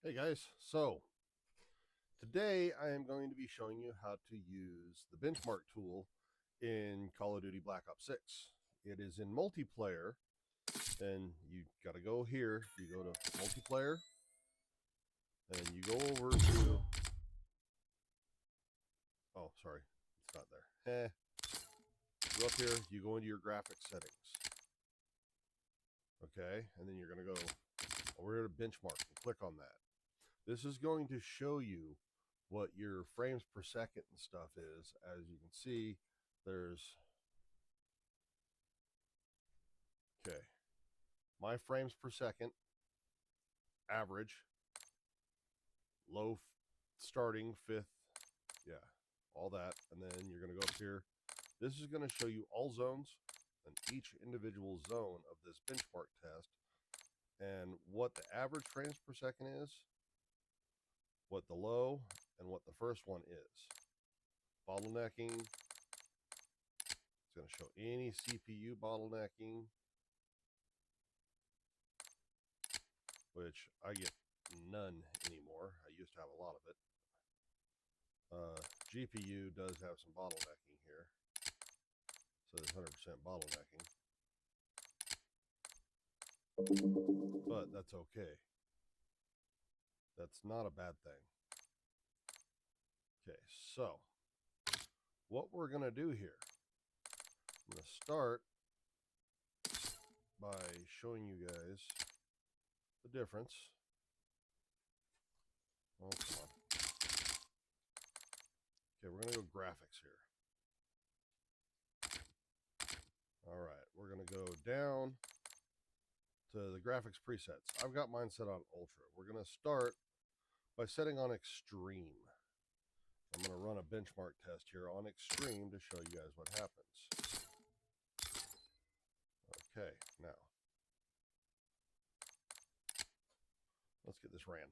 Hey guys, so today I am going to be showing you how to use the benchmark tool in Call of Duty Black Ops 6. It is in multiplayer, and you got to go here. You go to multiplayer, and you go over to. Oh, sorry, it's not there. Go up here, you go into your graphics settings. Okay, and then you're going to go over here to benchmark and click on that. This is going to show you what your frames per second and stuff is. As you can see, there's okay, my frames per second, average, low, starting, fifth, yeah, all that. And then you're going to go up here. This is going to show you all zones and each individual zone of this benchmark test and what the average frames per second is, what the low, and what the first one is. Bottlenecking. It's going to show any CPU bottlenecking, which I get none anymore. I used to have a lot of it. GPU does have some bottlenecking here. So there's 100% bottlenecking. But that's okay. That's not a bad thing. Okay, so what we're going to do here, I'm going to start by showing you guys the difference. Oh, come on. Okay, we're going to go graphics here. All right, we're going to go down to the graphics presets. I've got mine set on ultra. We're going to start by setting on extreme. I'm going to run a benchmark test here on extreme to show you guys what happens. Okay, now let's get this ran.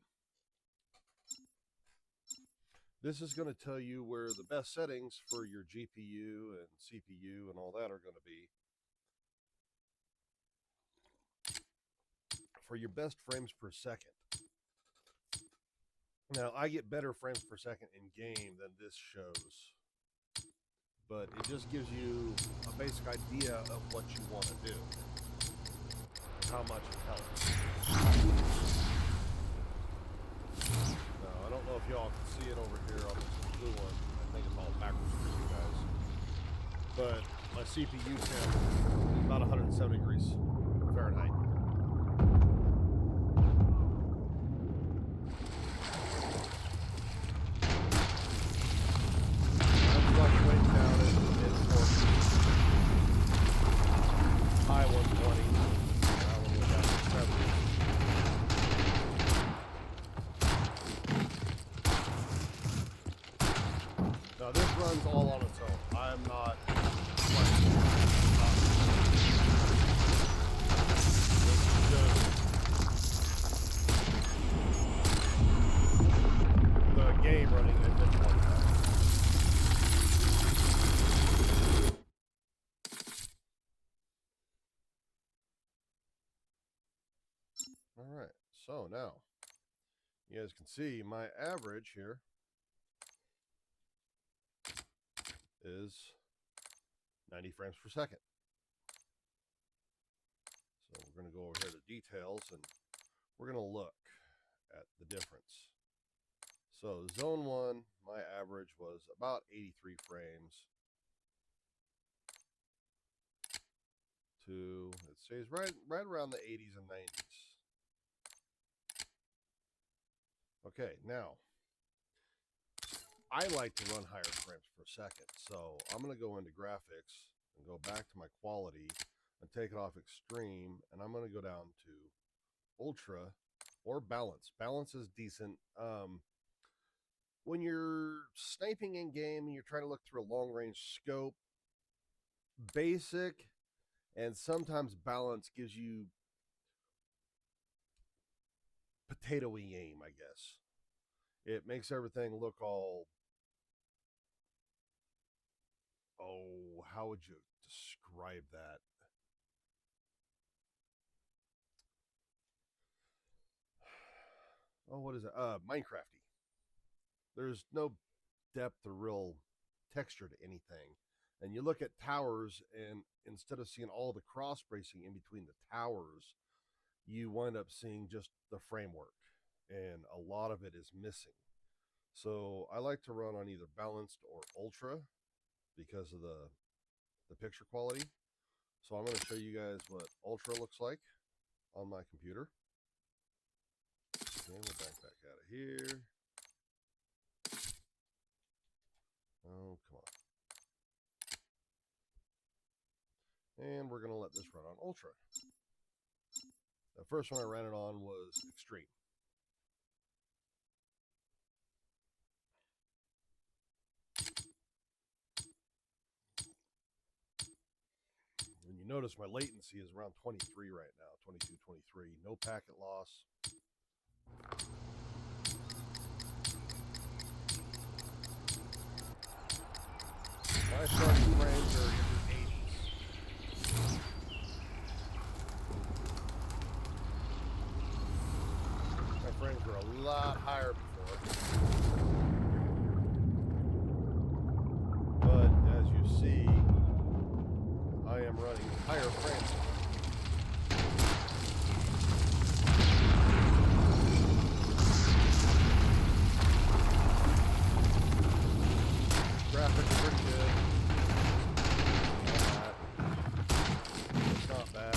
This is going to tell you where the best settings for your GPU and CPU and all that are going to be for your best frames per second. Now, I get better frames per second in game than this shows, but it just gives you a basic idea of what you want to do and how much it helps. Now, I don't know if y'all can see it over here on this blue one. I think it's all backwards for you guys. But my CPU temp is about 170 degrees Fahrenheit. Now this runs all on its own. I'm not playing. This is just the game running at this point. All right, so now you guys can see my average here is 90 frames per second. So we're going to go over here to details and we're going to look at the difference. So zone 1, my average was about 83 frames. To, it stays right around the 80s and 90s. Okay, now I like to run higher frames per second, so I'm going to go into graphics and go back to my quality and take it off extreme, and I'm going to go down to ultra or balance. Balance is decent. When you're sniping in game and you're trying to look through a long range scope, basic and sometimes balance gives you potatoey aim, I guess. It makes everything look all, oh, how would you describe that? oh, what is it? Minecrafty. There's no depth or real texture to anything. And you look at towers, and instead of seeing all the cross bracing in between the towers, you wind up seeing just the framework, and a lot of it is missing. So I like to run on either balanced or ultra because of the picture quality. So I'm going to show you guys what ultra looks like on my computer. And we'll back out of here. Oh, come on. And we're going to let this run on ultra. The first one I ran it on was extreme. And you notice my latency is around 23 right now, 22, 23. No packet loss. My starting frames are in the 80s. My frames were a lot higher before. But as you see, I am running higher frames. Graphics are pretty good. It's not bad.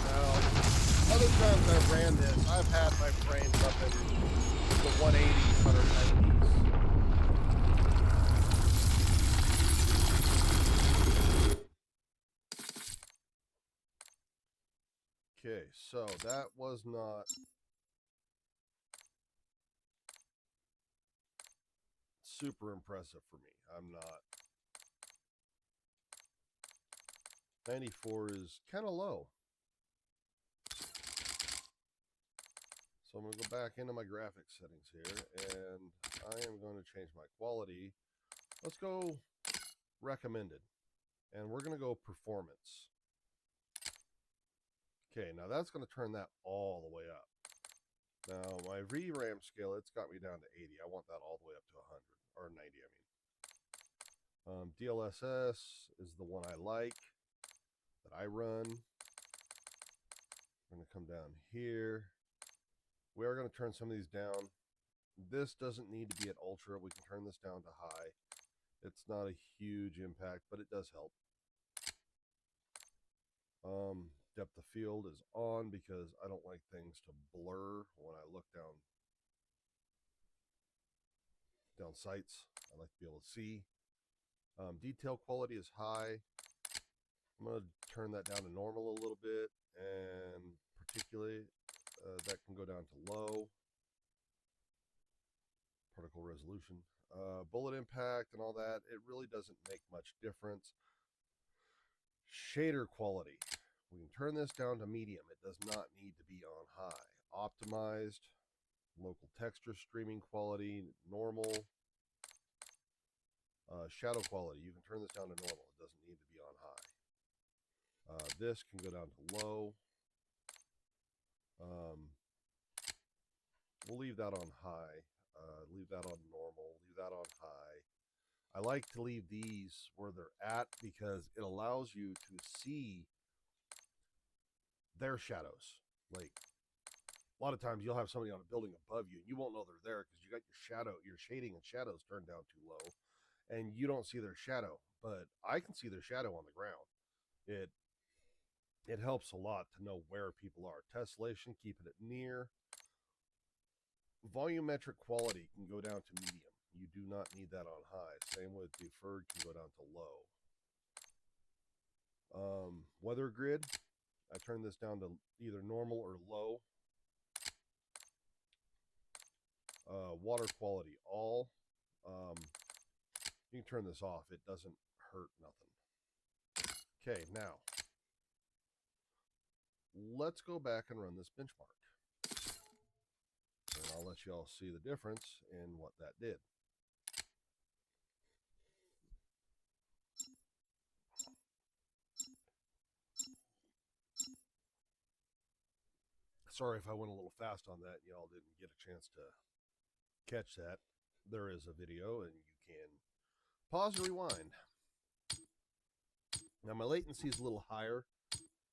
Now, other times I've ran this, I've had my frames up in the 180s, 190s. Okay, so that was not super impressive for me. I'm not. 94 is kind of low. So I'm going to go back into my graphics settings here, and I am going to change my quality. Let's go recommended, and we're going to go performance. Okay, now that's going to turn that all the way up. Now my VRAM scale, it's got me down to 80. I want that all the way up to 100, or 90, I mean. DLSS is the one I like, that I run. I'm going to come down here. We are going to turn some of these down. This doesn't need to be at ultra. We can turn this down to high. It's not a huge impact, but it does help. Depth of field is on because I don't like things to blur when I look down sights. I like to be able to see. Detail quality is high. I'm going to turn that down to normal a little bit, and particularly that can go down to low. Particle resolution, bullet impact and all that, it really doesn't make much difference. Shader quality, we can turn this down to medium. It does not need to be on high. Optimized, local texture streaming quality, normal. Shadow quality, you can turn this down to normal. It doesn't need to be on high. This can go down to low. We'll leave that on high. Leave that on normal. Leave that on high. I like to leave these where they're at because it allows you to see their shadows. Like, a lot of times you'll have somebody on a building above you, and you won't know they're there because you got your shading and shadows turned down too low, and you don't see their shadow. But I can see their shadow on the ground. It helps a lot to know where people are. Tessellation, keeping it near. Volumetric quality can go down to medium. You do not need that on high. Same with deferred, can go down to low. Weather grid, I turn this down to either normal or low. Water quality, all. You can turn this off. It doesn't hurt nothing. Okay, now let's go back and run this benchmark. And I'll let you all see the difference in what that did. Sorry if I went a little fast on that. Y'all didn't get a chance to catch that. There is a video, and you can pause or rewind. Now, my latency is a little higher.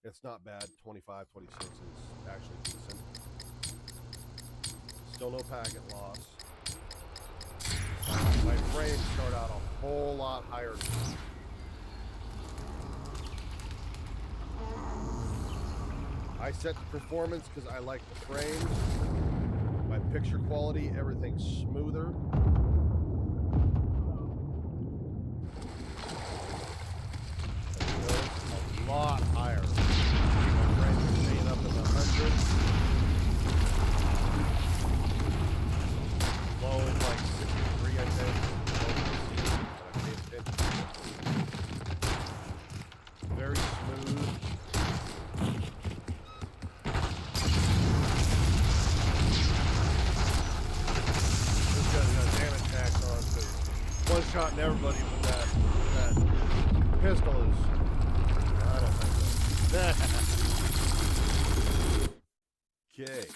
It's not bad. 25, 26 is actually decent. Still no packet loss. My frames start out a whole lot higher. I set the performance because I like the frames. My picture quality, everything's smoother. A lot higher. My frames are staying up in the hundreds. Low like 63, I think. Very smooth. This guy's got damage tax on, so one-shotting everybody with that pistol is, I don't think so. Okay,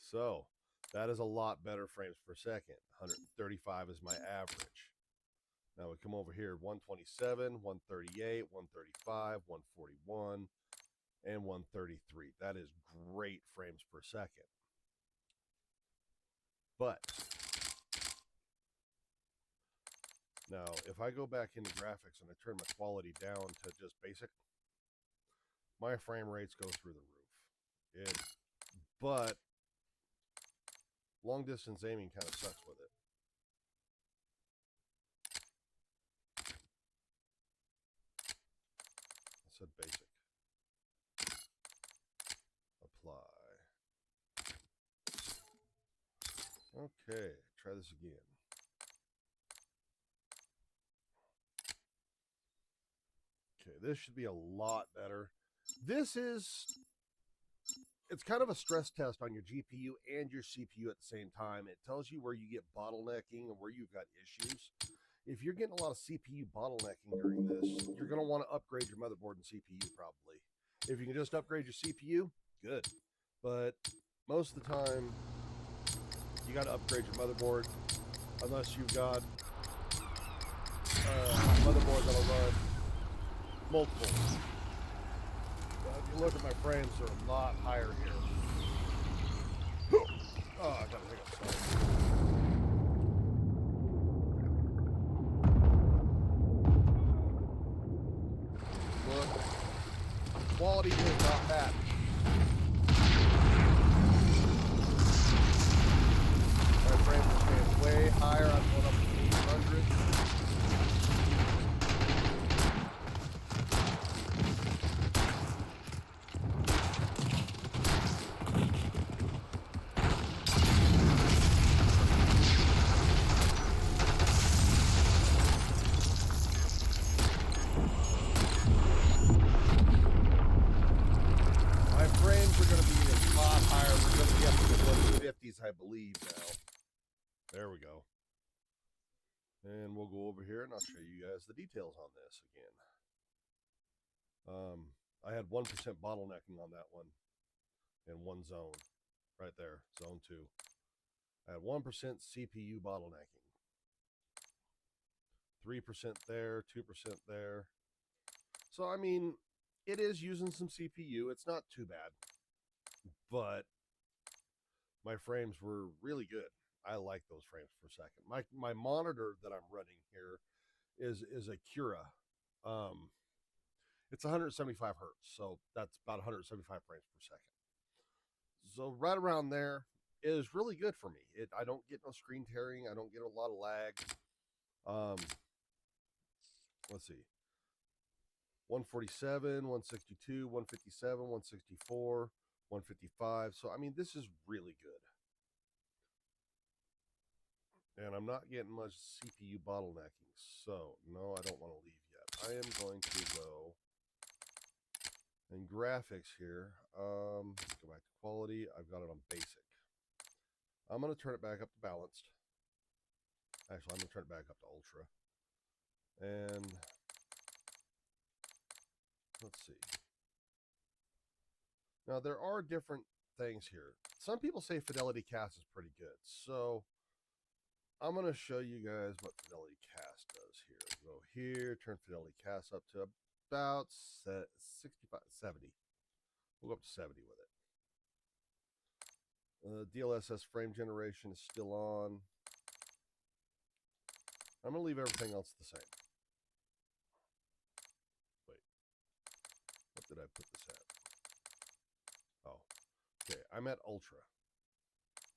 so that is a lot better frames per second. 135 is my average. Now we come over here, 127, 138, 135, 141, and 133. That is great frames per second. But now, if I go back into graphics and I turn my quality down to just basic, my frame rates go through the roof. But long distance aiming kind of sucks with it. I said basic. Apply. Okay, try this again. Okay, this should be a lot better. It's kind of a stress test on your GPU and your CPU at the same time. It tells you where you get bottlenecking and where you've got issues. If you're getting a lot of CPU bottlenecking during this, you're going to want to upgrade your motherboard and CPU probably. If you can just upgrade your CPU, good. But most of the time, you got to upgrade your motherboard unless you've got a motherboard that'll run multiple. If you look at my frames, they're a lot higher here. Oh, I gotta take a sorry. Look, quality is not bad. My frames are staying way higher. I'm going up to 800. I believe now. There we go. And we'll go over here and I'll show you guys the details on this again. I had 1% bottlenecking on that one in one zone. Right there, zone 2. I had 1% CPU bottlenecking. 3% there, 2% there. So, I mean, it is using some CPU. It's not too bad. But my frames were really good. I like those frames per second. My monitor that I'm running here is a Cura. It's 175 hertz, so that's about 175 frames per second. So right around there is really good for me. I don't get no screen tearing. I don't get a lot of lag. Let's see. 147, 162, 157, 164. 155. So, I mean, this is really good. And I'm not getting much CPU bottlenecking. So, no, I don't want to leave yet. I am going to go in graphics here. Let's go back to quality. I've got it on basic. I'm going to turn it back up to balanced. Actually, I'm going to turn it back up to ultra. And let's see. Now, there are different things here. Some people say Fidelity Cast is pretty good, so I'm going to show you guys what Fidelity Cast does here. Go here, turn Fidelity Cast up to about 65, 70. We'll go up to 70 with it. DLSS frame generation is still on. I'm going to leave everything else the same. Wait. What did I put this at? Oh. Okay, I'm at Ultra.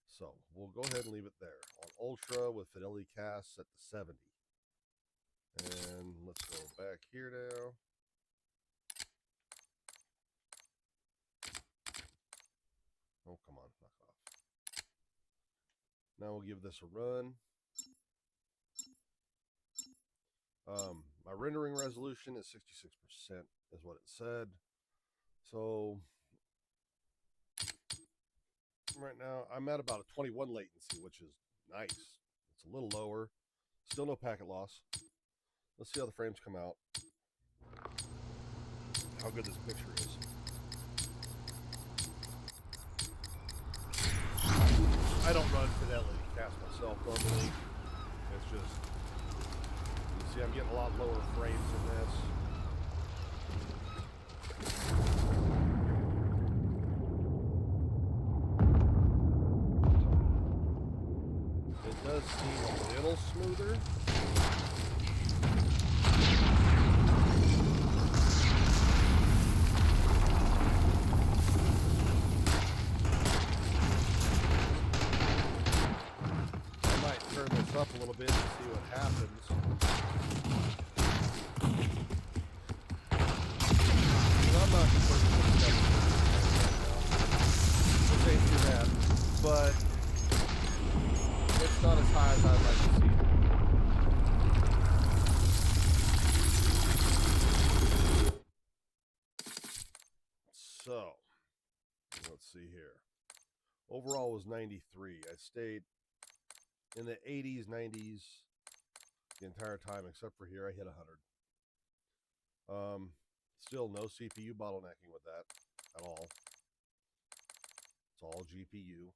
So we'll go ahead and leave it there. On Ultra with Fidelity Cast set to 70. And let's go back here now. Oh, come on, knock off. Now we'll give this a run. My rendering resolution is 66%, is what it said. So right now I'm at about a 21 latency, which is nice. It's a little lower. Still no packet loss. Let's see how the frames come out. How good this picture is. I don't run Fidelity Cast myself normally. It's just, you see I'm getting a lot lower frames in this. It does seem a little smoother. Up a little bit and see what happens. I'm not concerned with this ain't too bad, but it's not as high as I'd like to see. So let's see here. Overall was 93. I stayed in the 80s, 90s the entire time, except for here. I hit 100. Still no CPU bottlenecking with that at all. It's all GPU.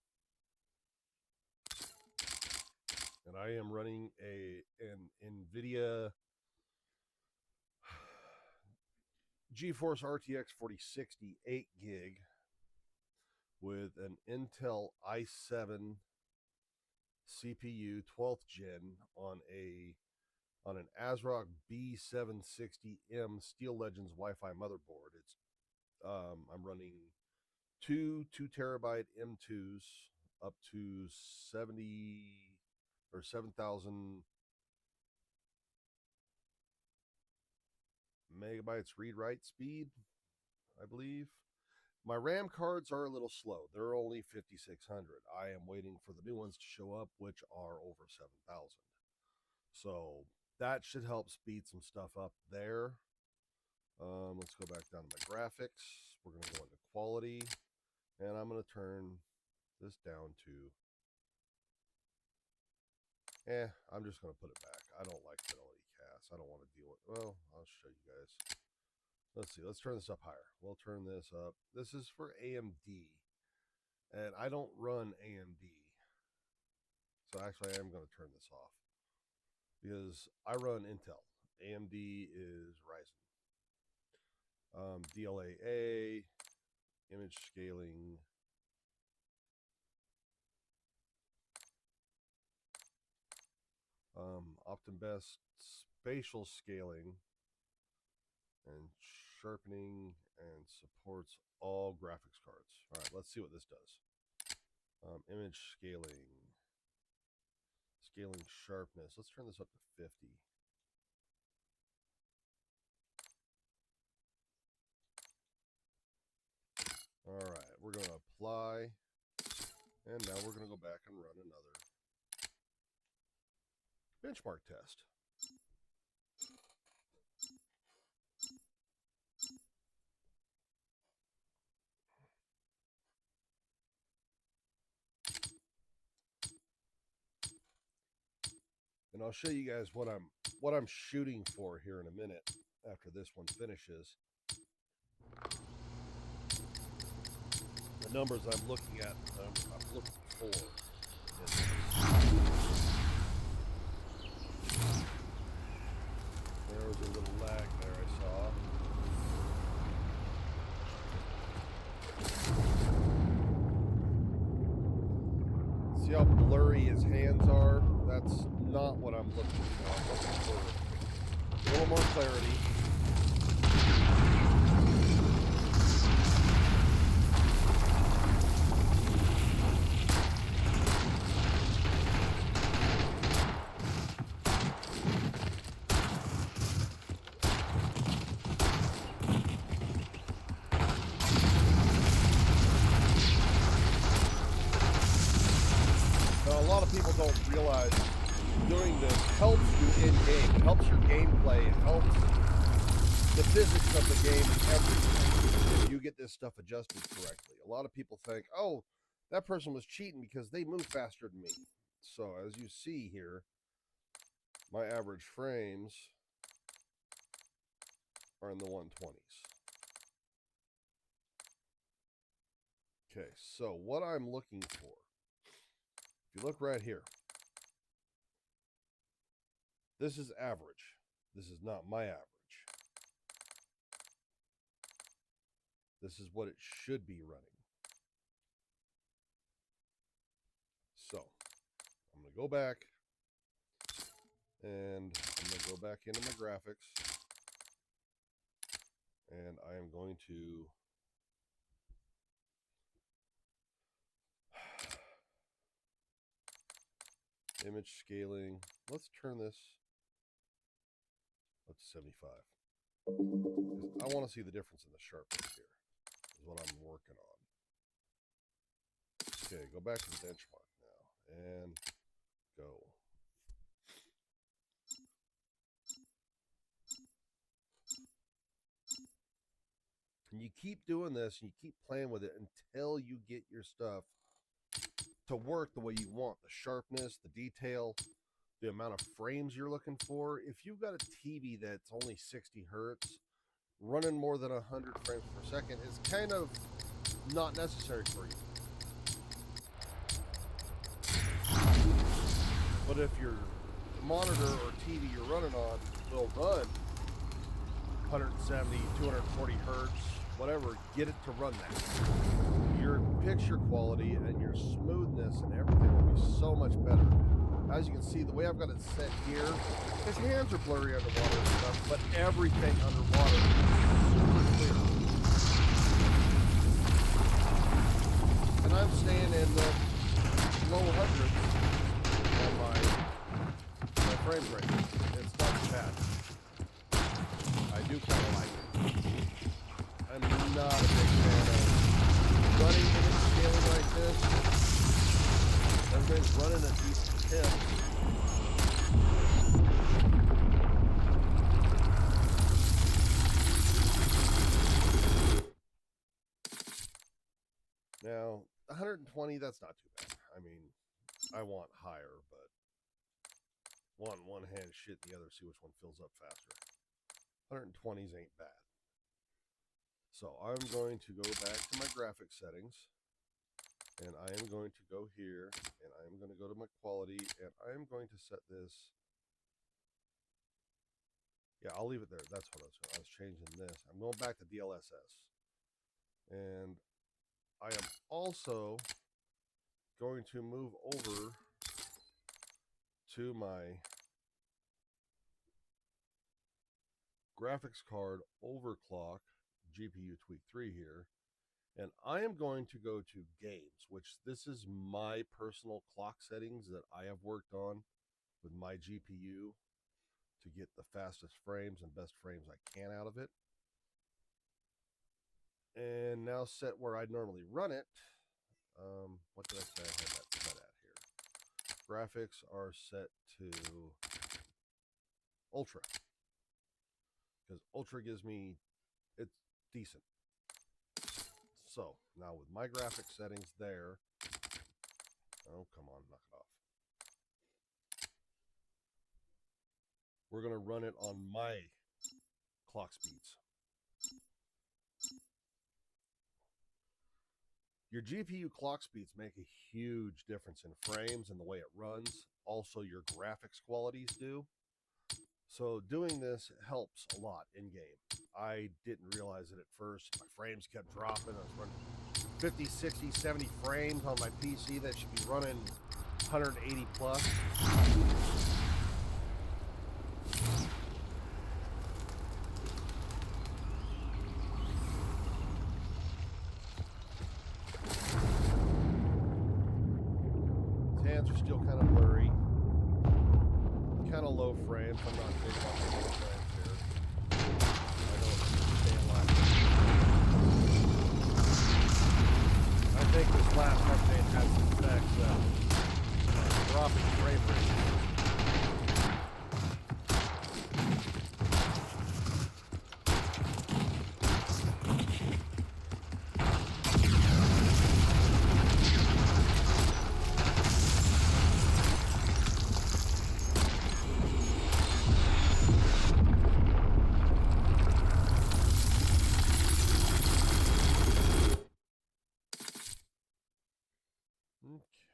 And I am running an NVIDIA GeForce RTX 4060 8 gig with an Intel i7 CPU 12th gen on an ASRock B760M Steel Legends Wi-Fi motherboard. It's I'm running two 2TB M2s up to 70 or 7,000 megabytes read-write speed, I believe. My RAM cards are a little slow. They're only 5,600. I am waiting for the new ones to show up, which are over 7,000. So that should help speed some stuff up there. Let's go back down to my graphics. We're going to go into quality, and I'm going to turn this down to, I'm just going to put it back. I don't like Fidelity Cast. I don't want to deal with, well, I'll show you guys. Let's see. Let's turn this up higher. We'll turn this up. This is for AMD, and I don't run AMD. So actually, I am going to turn this off because I run Intel. AMD is Ryzen. DLAA, image scaling. OptimBest spatial scaling and sharpening, and supports all graphics cards. All right, let's see what this does. Image scaling, scaling sharpness. Let's turn this up to 50. All right, we're going to apply, and now we're going to go back and run another benchmark test. And I'll show you guys what I'm shooting for here in a minute after this one finishes. the numbers I'm looking at, I'm looking for. There was a little lag there I saw. See how blurry his hands are? That's not what I'm looking for. I'm looking for a little more clarity. Now, a lot of people don't realize doing this helps you in-game. It helps your gameplay. It helps the physics of the game and everything if you get this stuff adjusted correctly. A lot of people think, oh, that person was cheating because they move faster than me. So as you see here, my average frames are in the 120s. Okay, so what I'm looking for, if you look right here, this is average. This is not my average. This is what it should be running. So I'm going to go back and I'm going to go back into my graphics and I am going to image scaling. Let's turn this up to 75. I want to see the difference in the sharpness here. Is what I'm working on. Okay, go back to the benchmark now and go. And you keep doing this and you keep playing with it until you get your stuff to work the way you want. The sharpness, the detail, the amount of frames you're looking for. If you've got a TV that's only 60 hertz, running more than 100 frames per second is kind of not necessary for you. But if your monitor or TV you're running on will run 170, 240 hertz, whatever, get it to run that. Your picture quality and your smoothness and everything will be so much better. As you can see, the way I've got it set here, his hands are blurry underwater and stuff, but everything underwater is super clear. And I'm staying in the low hundreds on my frame rate. It's not bad. I do kind of like it. I'm not a big fan of running image scaling like this. Everybody's running a decent tip. Now, 120, that's not too bad. I mean, I want higher, but one hand shit the other, see which one fills up faster. 120s ain't bad. So I'm going to go back to my graphic settings. And I am going to go here, and I am going to go to my quality, and I am going to set this. Yeah, I'll leave it there. That's what I was changing this. I'm going back to DLSS. And I am also going to move over to my graphics card overclock GPU Tweak 3 here. And I am going to go to games, which this is my personal clock settings that I have worked on with my GPU to get the fastest frames and best frames I can out of it. And now set where I'd normally run it. What did I say I had that set at here? Graphics are set to Ultra. Because Ultra gives me, it's decent. So, now with my graphic settings there, oh, come on, knock it off. We're going to run it on my clock speeds. Your GPU clock speeds make a huge difference in frames and the way it runs. Also, your graphics qualities do. So doing this helps a lot in game. I didn't realize it at first. My frames kept dropping. I was running 50, 60, 70 frames on my PC that should be running 180 plus. His hands are still kind of blurry. Kind of low frames. I'm not big about the low frames here. I don't understand why. I think this last update has some effects that dropping frame rate.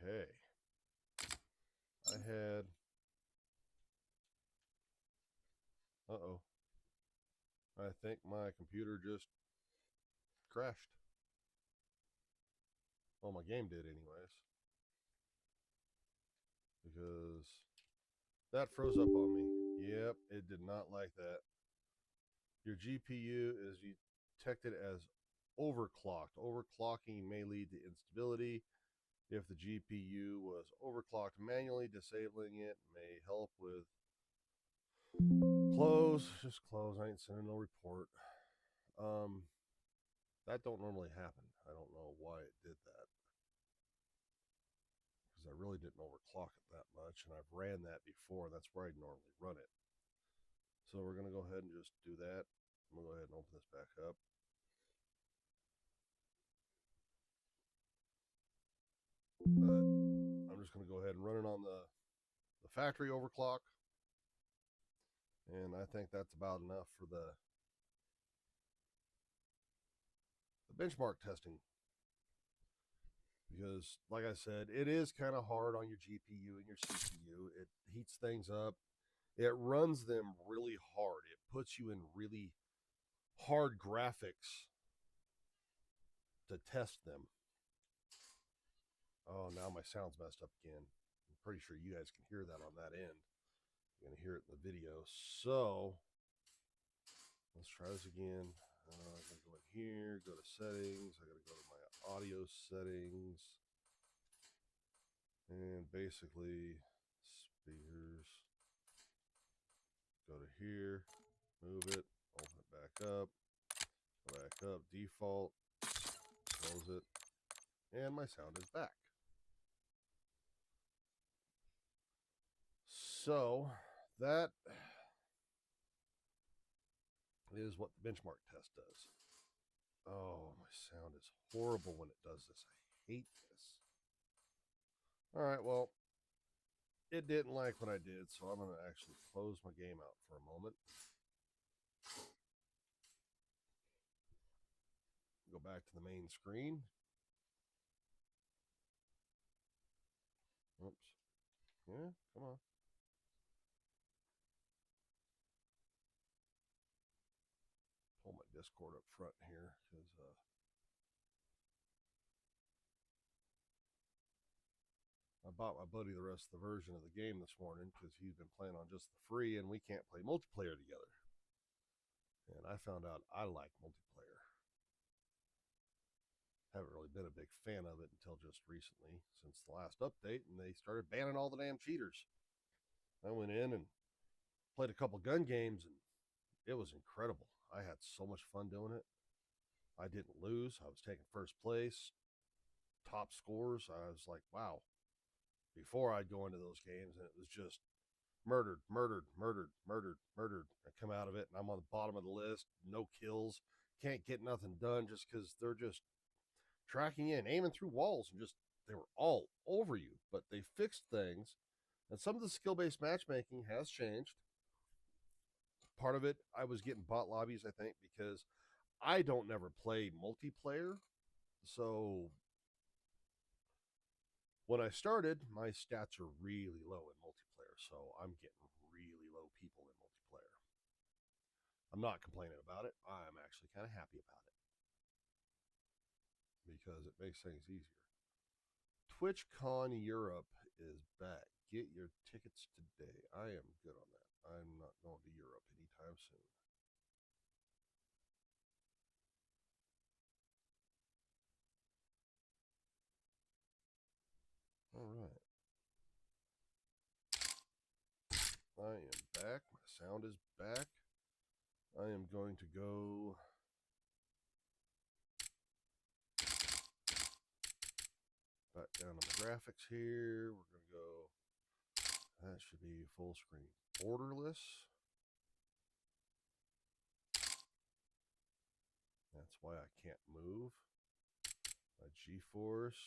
Okay. I had... Uh-oh. I think my computer just crashed. Well, my game did anyways. Because that froze up on me. Yep, it did not like that. Your GPU is detected as overclocked. Overclocking may lead to instability. If the GPU was overclocked manually, disabling it may help with... Close. Just close. I ain't sending no report. That don't normally happen. I don't know why it did that. Because I really didn't overclock it that much, and I've ran that before. That's where I'd normally run it. So we're going to go ahead and just do that. I'm going to go ahead and open this back up. But I'm just going to go ahead and run it on the factory overclock. And I think that's about enough for the benchmark testing. Because, like I said, it is kind of hard on your GPU and your CPU. It heats things up. It runs them really hard. It puts you in really hard graphics to test them. Oh, now my sound's messed up again. I'm pretty sure you guys can hear that on that end. You're going to hear it in the video. So, let's try this again. I'm going to go in here, go to settings. I got to go to my audio settings. And basically, speakers. Go to here, move it, open it back up, go back up, default, close it, and my sound is back. So that is what the benchmark test does. Oh, my sound is horrible when it does this. I hate this. All right, well, it didn't like what I did, so I'm going to actually close my game out for a moment. Go back to the main screen. Oops. Yeah, come on. Pull my Discord up front here because I bought my buddy the rest of the version of the game this morning because he's been playing on just the free and we can't play multiplayer together. And I found out I like multiplayer. Haven't really been a big fan of it until just recently, since the last update, and they started banning all the damn cheaters. I went in and played a couple gun games, and it was incredible. I had so much fun doing it. I didn't lose. I was taking first place, top scores. I was like, wow. Before I'd go into those games, and it was just murdered. I come out of it, and I'm on the bottom of the list, no kills, can't get nothing done just because they're just tracking in, aiming through walls, and just they were all over you. But they fixed things, and some of the skill-based matchmaking has changed. Part of it, I was getting bot lobbies, I think, because I don't never play multiplayer. So When I started, my stats are really low in multiplayer, so I'm getting really low people in multiplayer. I'm not complaining about it. I'm actually kind of happy about it because it makes things easier. TwitchCon Europe is back. Get your tickets today. I am good on that. I'm not going to Europe anytime soon. All right. I am back. My sound is back. I am going to go back down to the graphics here. We're going to go, that should be full screen. Borderless. That's why I can't move. My GeForce.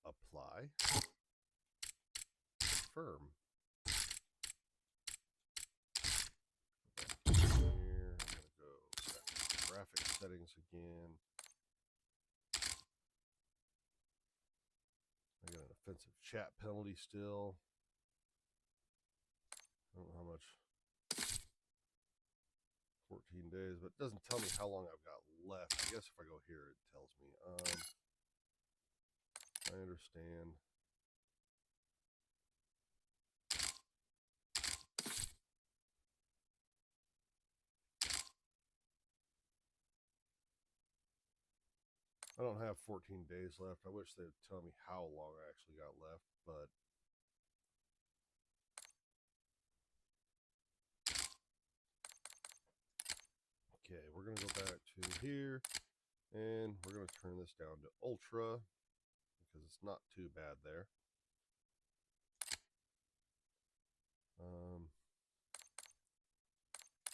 Apply. Confirm. Here, I'm going to go back to graphics settings again. I got an offensive chat penalty still. I don't know how much. 14 days, but it doesn't tell me how long I've got left. I guess if I go here, it tells me. I understand. I don't have 14 days left. I wish they'd tell me how long I actually got left, but okay, we're going to go back to here, and we're going to turn this down to Ultra, because it's not too bad there.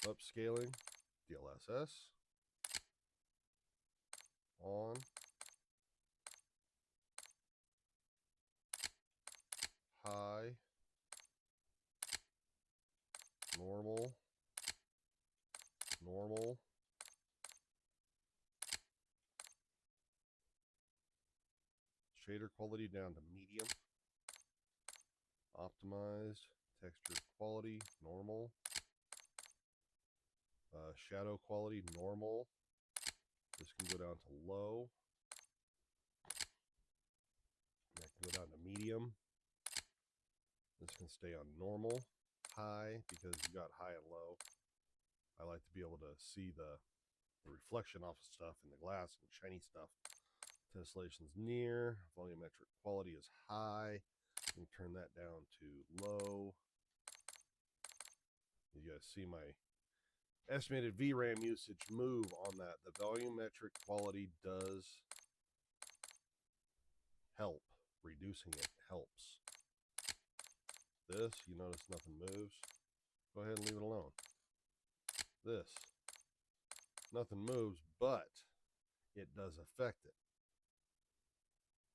Upscaling, DLSS, on, high, normal, normal, shader quality down to medium, optimized, texture quality, normal, shadow quality, normal. This can go down to low. That can go down to medium. This can stay on normal, high, because you got high and low. I like to be able to see the reflection off of stuff in the glass and shiny stuff. Tessellation's near. Volumetric quality is high. You can turn that down to low. You guys see my estimated VRAM usage move on that. The volumetric quality does help. Reducing it helps. This, you notice nothing moves. Go ahead and leave it alone. This, nothing moves, but it does affect it.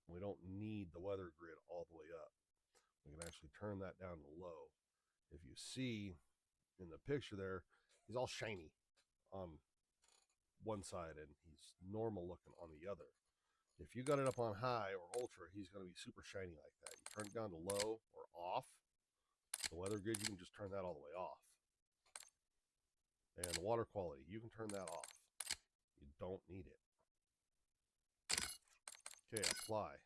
We don't need the weather grid all the way up. We can actually turn that down to low. If you see in the picture there, he's all shiny on one side and he's normal looking on the other. If you got it up on high or ultra, he's going to be super shiny like that. You turn it down to low or off, the weather grid, you can just turn that all the way off. And the water quality, you can turn that off. You don't need it. Okay, apply.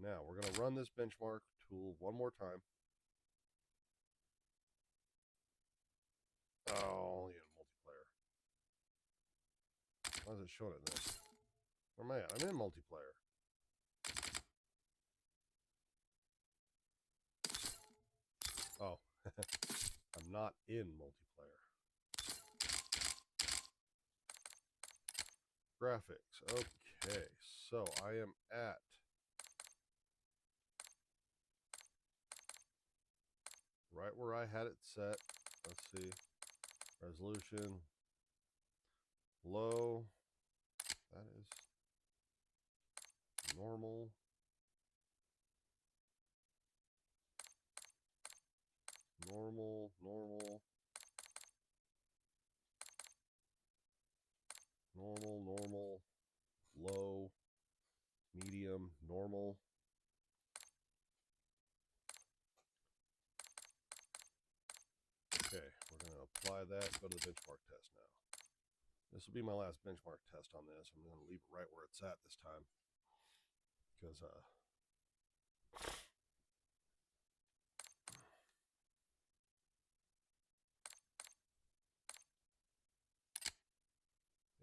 Now we're going to run this benchmark tool one more time. Oh, yeah, multiplayer. Why is it showing it then? Where am I at? I'm in multiplayer. Oh, I'm not in multiplayer. Graphics. Okay, so I am at right where I had it set. Let's see. Resolution. Low. That is normal. Normal, normal. Normal, normal. medium, normal. Okay, we're going to apply that, go to the benchmark test now. This will be my last benchmark test on this. I'm going to leave it right where it's at this time. Because,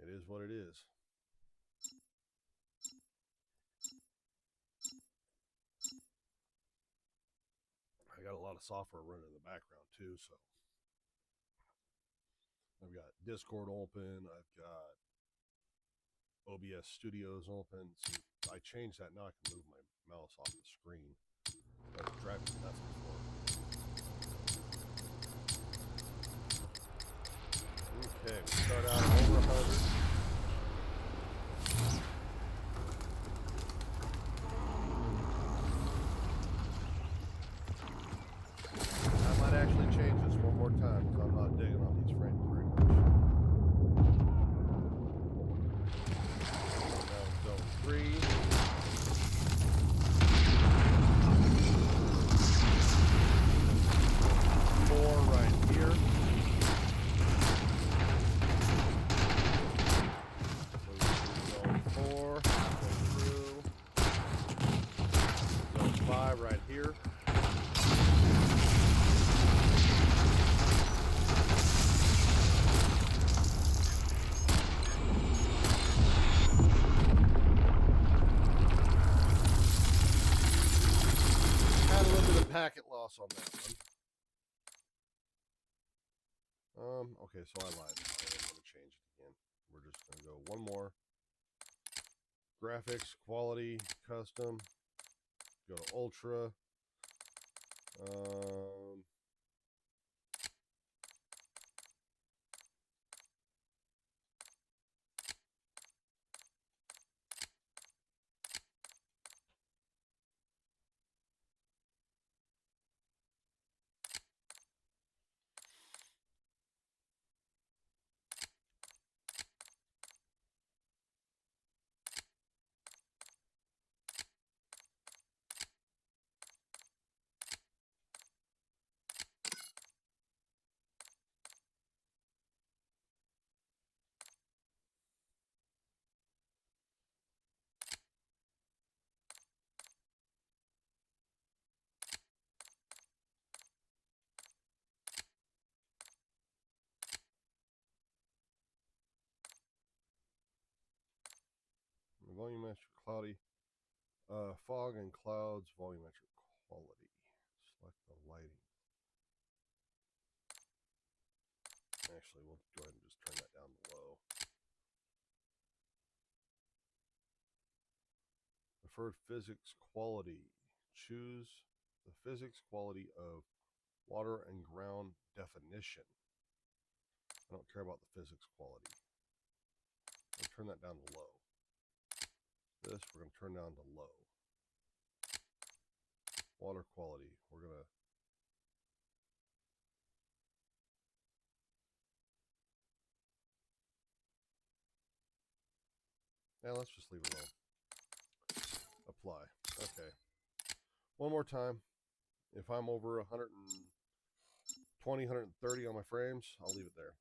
it is what it is. I got a lot of software running in the background too, so I've got Discord open, I've got OBS Studios open. See, I changed that, now I can move my mouse off the screen. That's driving me nuts before. Okay, we start out over 100. I might actually change this one more time because I'm not digging on these frames very much. Now zone 3. Right here. Zone 4, go through. Zone 5 right here. Had a little bit of packet loss on that one. Okay, so I lied. I am going to change it again. We're just going to go one more. Graphics, quality, custom. Go to ultra. Volumetric cloudy. Fog and clouds, volumetric quality. Select the lighting. Actually, we'll go ahead and just turn that down to low. Preferred physics quality. Choose the physics quality of water and ground definition. I don't care about the physics quality. I'll turn that down to low. This we're going to turn down to low. Water quality, we're going to let's just leave it alone. Apply. Okay. One more time. If I'm over 120, 130 on my frames, I'll leave it there.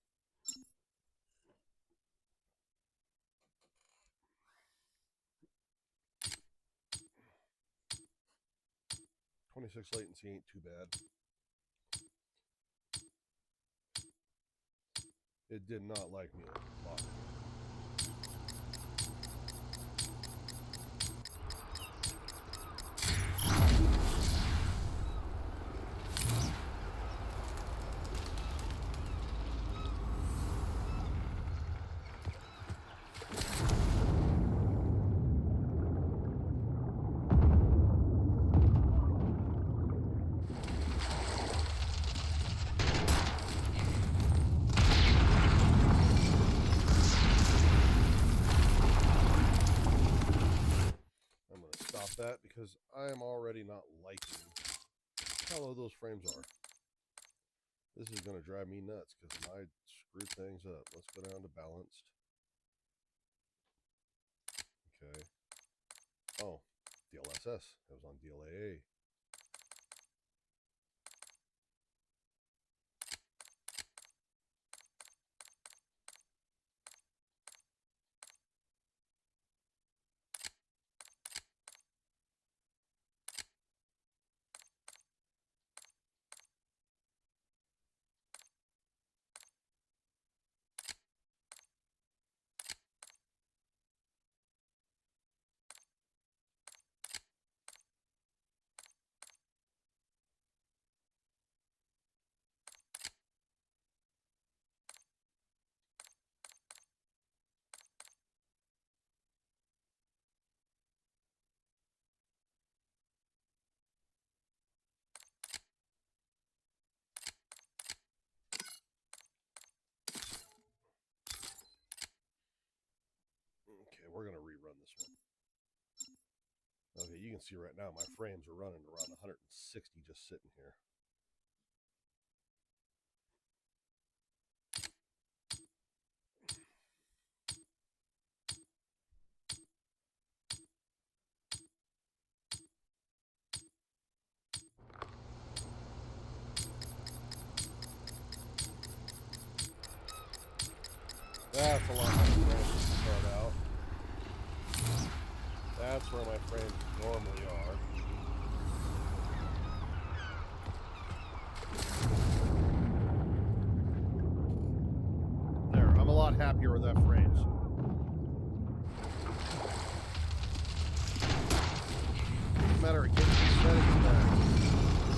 26 latency ain't too bad. It did not like me a lot. That because I am already not liking how low those frames are. This is going to drive me nuts because I screwed things up. Let's go down to balanced. Okay. Oh, DLSS. It was on DLAA. Okay, we're going to rerun this one. Okay, you can see right now my frames are running around 160 just sitting here. That's a lot of frames to start out. That's where my frames normally are. There, I'm a lot happier with that frames. It's a matter of getting your settings back.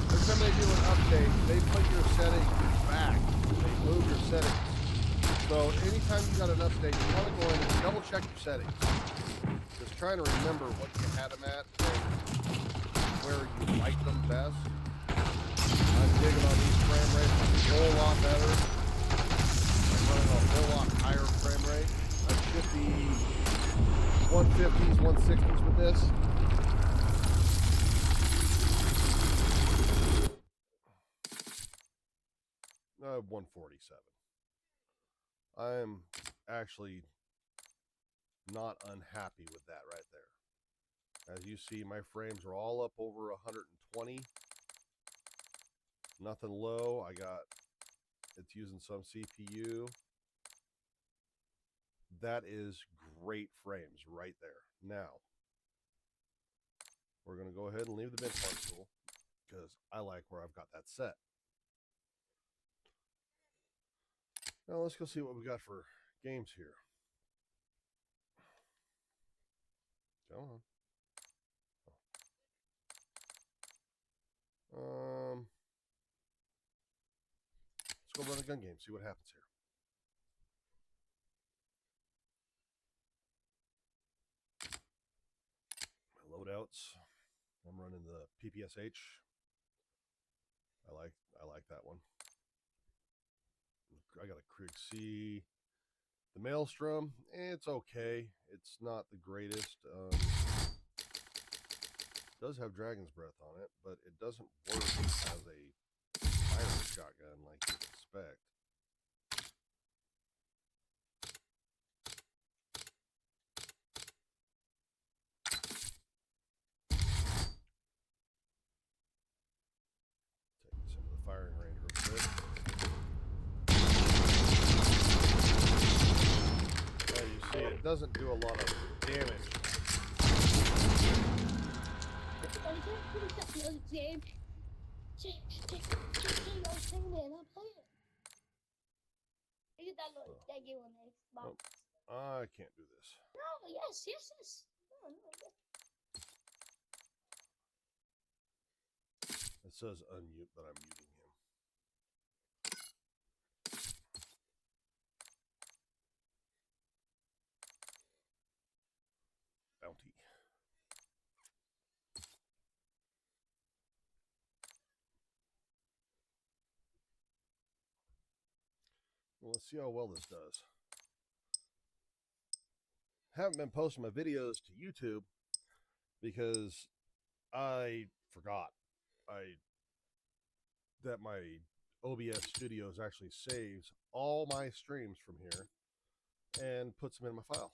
Every time they do an update, they put your settings back. They move your settings. So anytime you got an update, you want to go in and double check your settings. Just trying to remember what you had them at and where you like them best. I'm digging on these frame rates a whole lot better. I'm running a whole lot higher frame rate. I should be 150s, 160s with this. No, 147. I'm actually not unhappy with that right there. As you see, my frames are all up over 120. Nothing low. It's using some CPU. That is great frames right there. Now, we're going to go ahead and leave the benchmark tool because I like where I've got that set. Now let's go see what we got for games here. Come on. Let's go run a gun game, see what happens here. My loadouts. I'm running the PPSH. I like that one. I got a Krieg C. The Maelstrom, it's okay. It's not the greatest. It does have Dragon's Breath on it, but it doesn't work as a firing shotgun like you'd expect. Take some of the firing range real quick. As you see, it doesn't do a lot of damage. Nope. I can't do this. No, yes. No. It says unmute, but I'm muting him. Bounty. Well, let's see how well this does. Haven't been posting my videos to YouTube because I forgot that my OBS Studios actually saves all my streams from here and puts them in my file.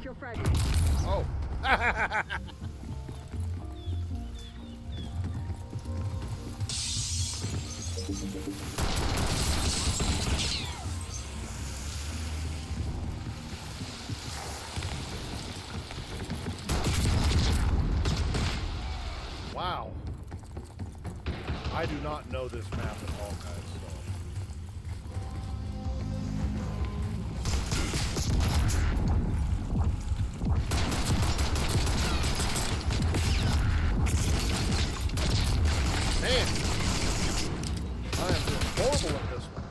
Secure fragment. Oh. Wow. I do not know this map at all, guys. Man, I am doing horrible at this one.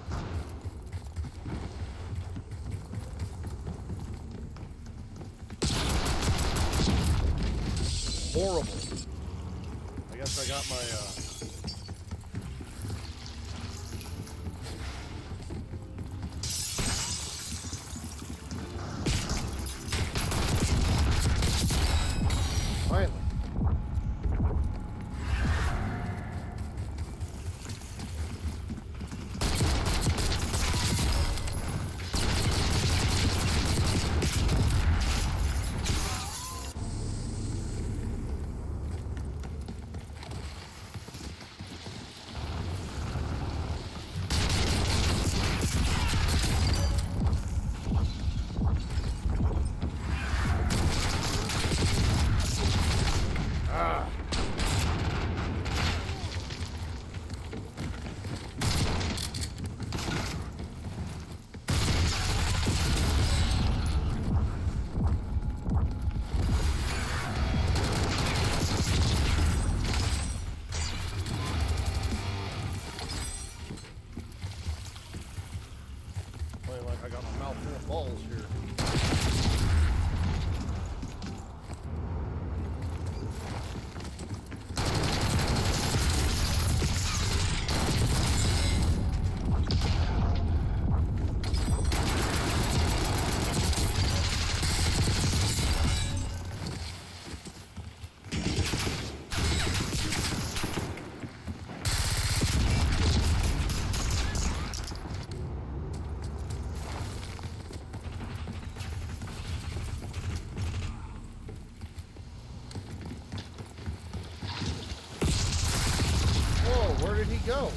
Horrible. I guess I got my, finally. Ah. Playing like I got my mouth full of balls here. Whoa, where did he go?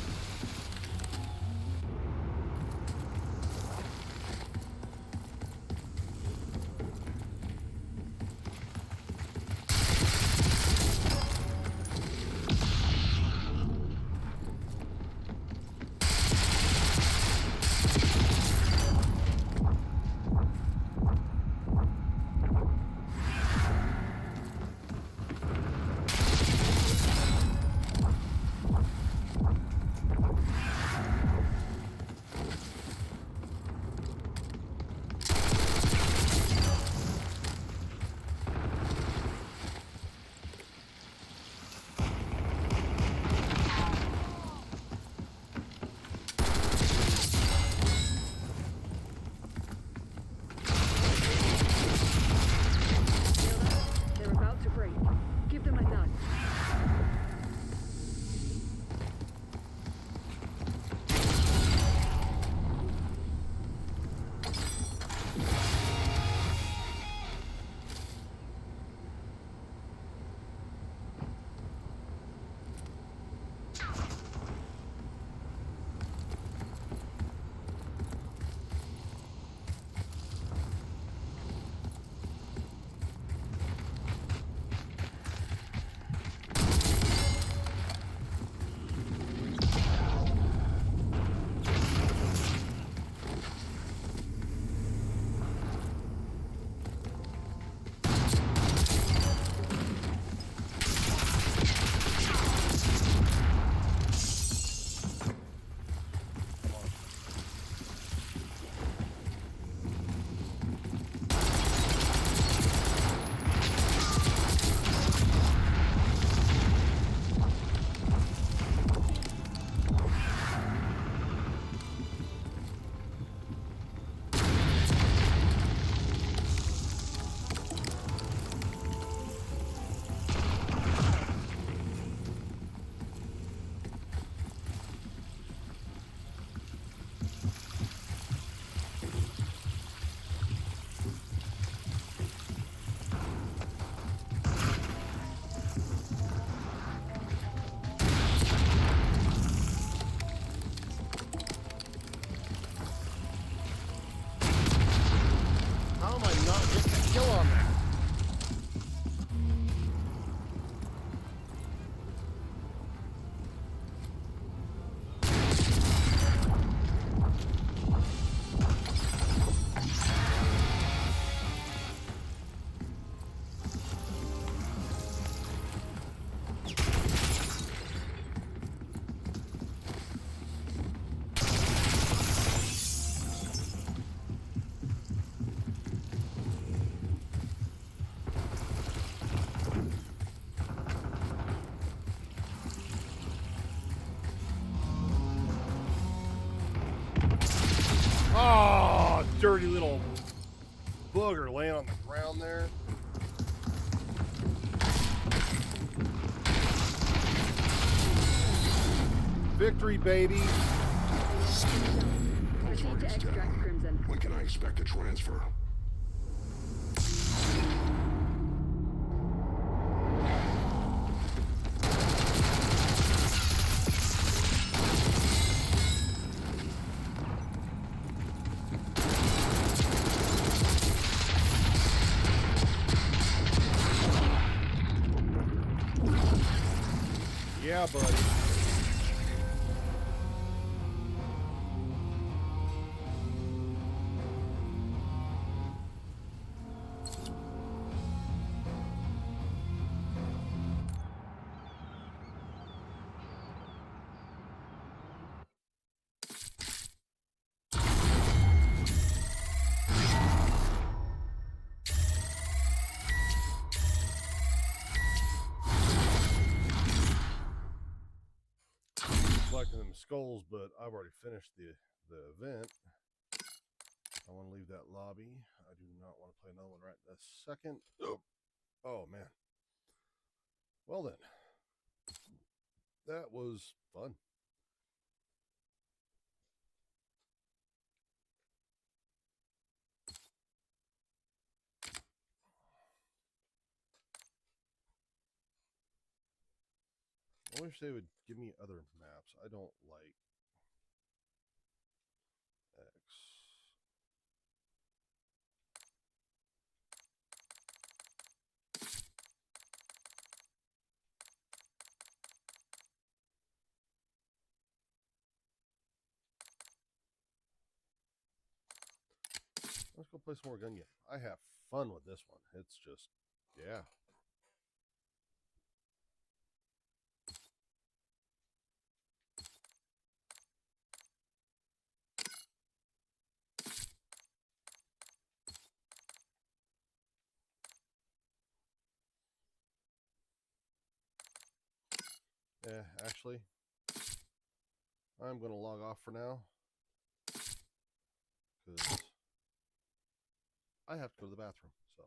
dirty little booger laying on the ground there. Victory, baby. Proceed to extract Crimson. When can I expect a transfer? Yeah, buddy. Collecting them skulls, but I've already finished the event. I want to leave that lobby. I do not want to play another one right this second. Oh man. Well then, that was fun. I wish they would give me other maps. I don't like X. Let's go play some more gun game. I have fun with this one. It's just, yeah. Yeah, actually, I'm going to log off for now because I have to go to the bathroom. So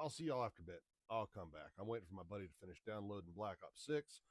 I'll see y'all after a bit. I'll come back. I'm waiting for my buddy to finish downloading Black Ops 6.